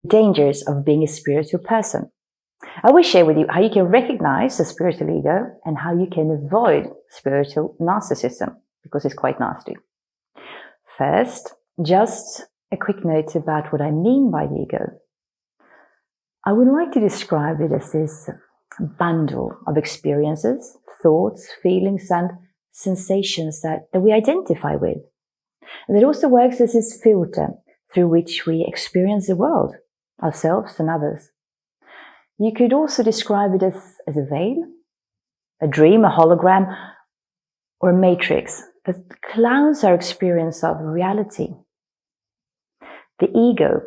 dangers of being a spiritual person. I will share with you how you can recognize the spiritual ego and how you can avoid spiritual narcissism, because it's quite nasty. First, just a quick note about what I mean by the ego. I would like to describe it as this bundle of experiences, thoughts, feelings, and sensations that we identify with. And it also works as this filter through which we experience the world, ourselves and others. You could also describe it as a veil, a dream, a hologram, or a matrix that clouds our experience of reality. The ego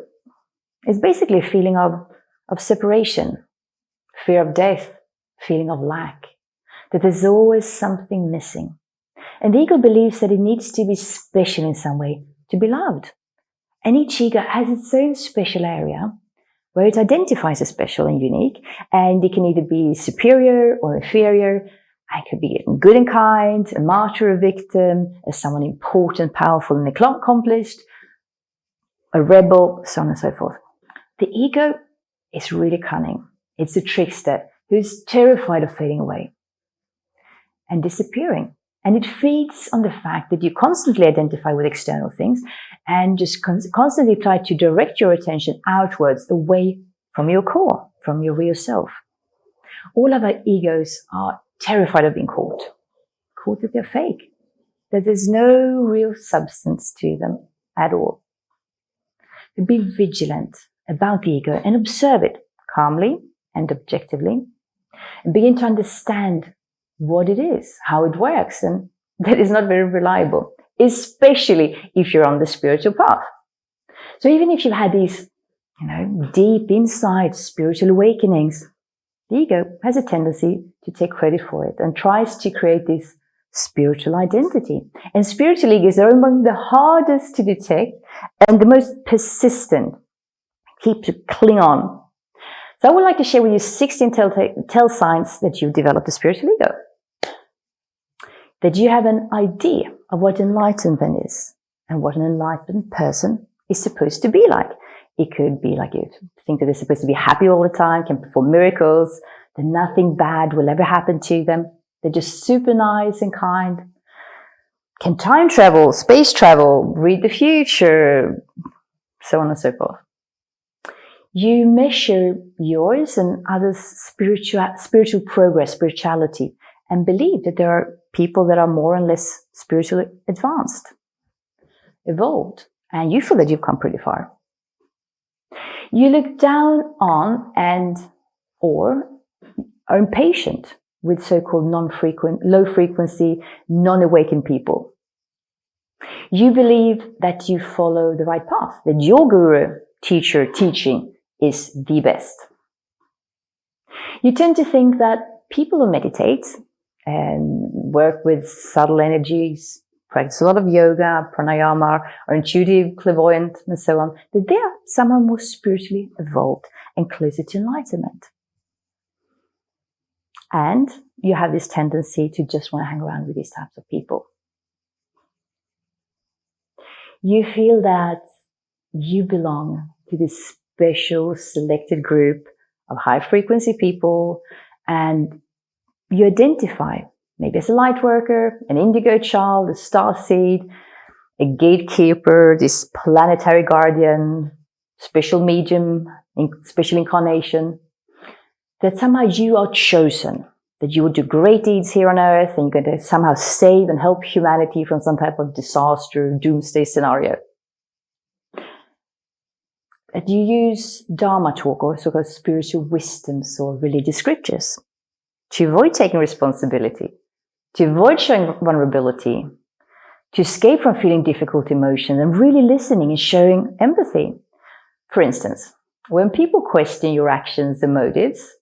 is basically a feeling of separation, fear of death, feeling of lack, that there's always something missing. And the ego believes that it needs to be special in some way to be loved. And each ego has its own special area where it identifies as special and unique, and it can either be superior or inferior. It could be good and kind, a martyr, a victim, as someone important, powerful, and accomplished, a rebel, so on and so forth. The ego is really cunning. It's a trickster who's terrified of fading away and disappearing. And it feeds on the fact that you constantly identify with external things and just constantly try to direct your attention outwards, away from your core, from your real self. All of our egos are terrified of being caught that they're fake, that there's no real substance to them at all. Be vigilant about the ego and observe it calmly and objectively, and begin to understand what it is, how it works, and that is not very reliable, especially if you're on the spiritual path. So even if you've had these, deep inside spiritual awakenings, the ego has a tendency to take credit for it and tries to create this spiritual identity. And spiritual egos are among the hardest to detect and the most persistent. Keep to cling on. So I would like to share with you 16 tell signs that you've developed a spiritual ego. That you have an idea of what enlightenment is and what an enlightened person is supposed to be like. It could be like you think that they're supposed to be happy all the time, can perform miracles, that nothing bad will ever happen to them. They're just super nice and kind. Can time travel, space travel, read the future, so on and so forth. You measure yours and others' spiritual progress, spirituality, and believe that there are people that are more and less spiritually advanced, evolved, and you feel that you've come pretty far. You look down on or are impatient with so-called low-frequency, non-awakened people. You believe that you follow the right path, that your guru, teacher, teaching is the best. You tend to think that people who meditate and work with subtle energies, practice a lot of yoga, pranayama, are intuitive, clairvoyant, and so on, that they are somehow more spiritually evolved and closer to enlightenment. And you have this tendency to just want to hang around with these types of people. You feel that you belong to this special selected group of high-frequency people, and you identify maybe as a light worker, an indigo child, a star seed, a gatekeeper, this planetary guardian, special medium, special incarnation, that somehow you are chosen, that you will do great deeds here on earth and you're going to somehow save and help humanity from some type of disaster, doomsday scenario. That you use Dharma talk or sort of spiritual wisdoms or religious scriptures to avoid taking responsibility, to avoid showing vulnerability, to escape from feeling difficult emotions and really listening and showing empathy. For instance, when people question your actions and motives,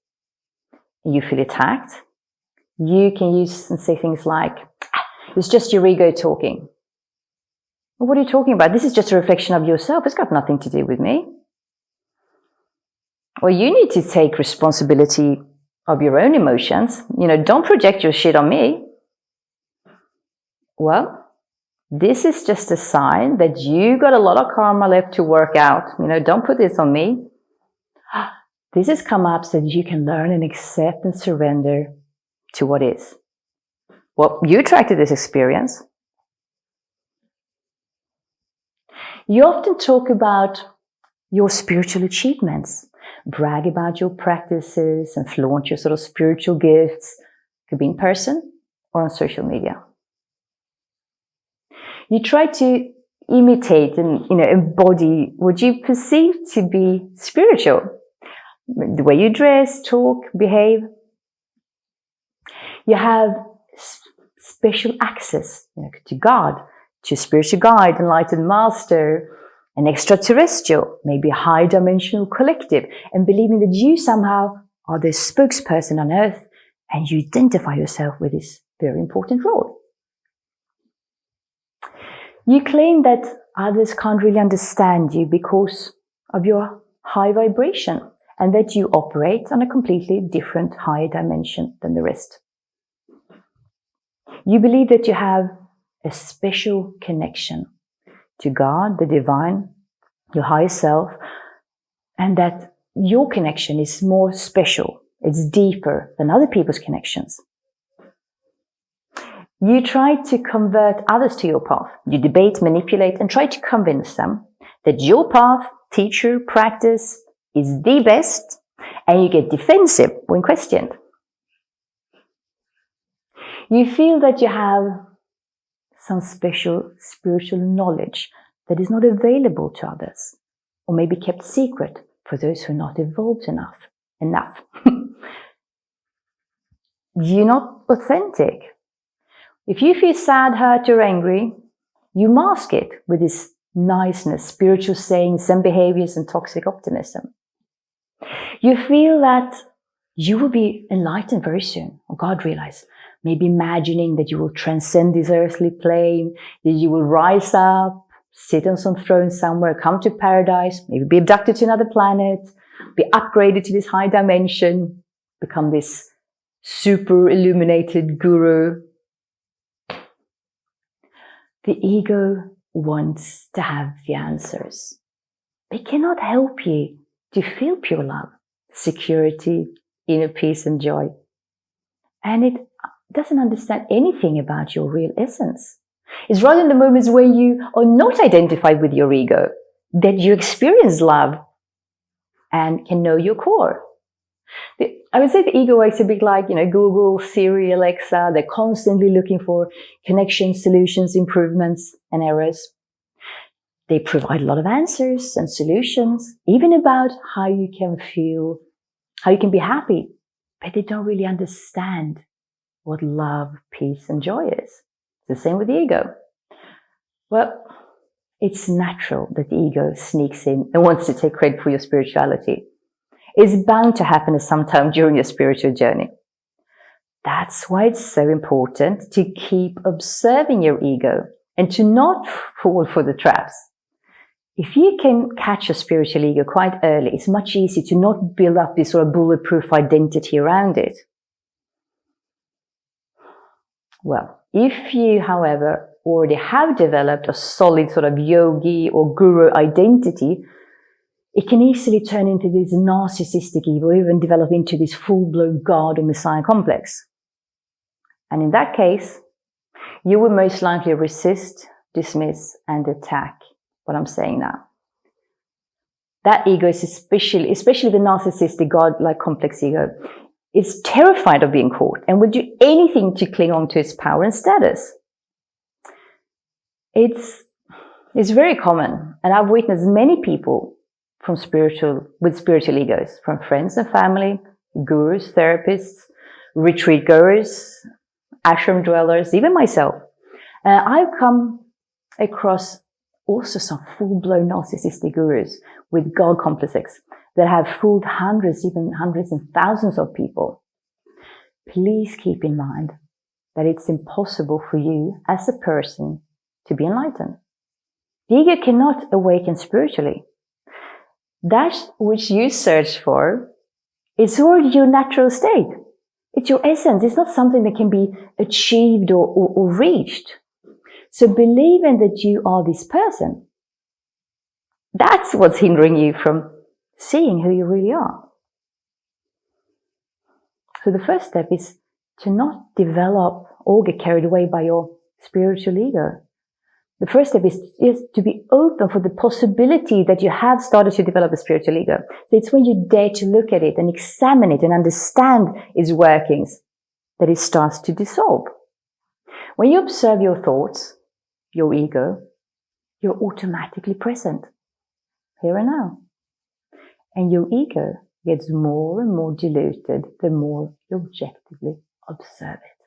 and you feel attacked, you can use and say things like, it's just your ego talking. Well, what are you talking about? This is just a reflection of yourself. It's got nothing to do with me. Or you need to take responsibility of your own emotions. Don't project your shit on me. Well, this is just a sign that you got a lot of karma left to work out. Don't put this on me. This has come up so that you can learn and accept and surrender to what is. Well, you attracted this experience. You often talk about your spiritual achievements, brag about your practices and flaunt your sort of spiritual gifts. It could be in person or on social media. You try to imitate and embody what you perceive to be spiritual. The way you dress, talk, behave. You have special access to God, to a spiritual guide, enlightened master, an extraterrestrial, maybe a high dimensional collective, and believing that you somehow are the spokesperson on earth and you identify yourself with this very important role. You claim that others can't really understand you because of your high vibration and that you operate on a completely different higher dimension than the rest. You believe that you have a special connection to God, the divine, your higher self, and that your connection is more special. It's deeper than other people's connections. You try to convert others to your path. You debate, manipulate, and try to convince them that your path, teacher, practice is the best, and you get defensive when questioned. You feel that you have some special spiritual knowledge that is not available to others, or maybe kept secret for those who are not evolved enough. You're not authentic. If you feel sad, hurt, or angry, you mask it with this niceness, spiritual sayings and behaviors and toxic optimism. You feel that you will be enlightened very soon, or God realizes, maybe imagining that you will transcend this earthly plane, that you will rise up, sit on some throne somewhere, come to paradise, maybe be abducted to another planet, be upgraded to this high dimension, become this super illuminated guru. The ego wants to have the answers. They cannot help you to feel pure love, security, inner peace and joy. And it doesn't understand anything about your real essence. It's rather in the moments where you are not identified with your ego that you experience love and can know your core. I would say the ego works a bit like, Google, Siri, Alexa. They're constantly looking for connections, solutions, improvements, and errors. They provide a lot of answers and solutions, even about how you can feel, how you can be happy, but they don't really understand what love, peace, and joy is. It's the same with the ego. Well, it's natural that the ego sneaks in and wants to take credit for your spirituality. It's bound to happen at some time during your spiritual journey. That's why it's so important to keep observing your ego and to not fall for the traps. If you can catch your spiritual ego quite early, it's much easier to not build up this sort of bulletproof identity around it. Well, if you, however, already have developed a solid sort of yogi or guru identity, it can easily turn into this narcissistic ego, even develop into this full-blown God or Messiah complex. And in that case, you will most likely resist, dismiss, and attack what I'm saying now. That ego is especially the narcissistic God-like complex ego, is terrified of being caught and will do anything to cling on to its power and status. It's very common, and I've witnessed many people with spiritual egos, from friends and family, gurus, therapists, retreat goers, ashram dwellers, even myself. I've come across also some full-blown narcissistic gurus with God complexes that have fooled hundreds and thousands of people. Please keep in mind that it's impossible for you as a person to be enlightened. The ego cannot awaken spiritually. That which you search for is already your natural state. It's your essence. It's not something that can be achieved or reached. So believing that you are this person, that's what's hindering you from seeing who you really are. So the first step is to not develop or get carried away by your spiritual ego. The first step is to be open for the possibility that you have started to develop a spiritual ego. So it's when you dare to look at it and examine it and understand its workings that it starts to dissolve. When you observe your thoughts, your ego, you're automatically present, here and now. And your ego gets more and more diluted the more you objectively observe it.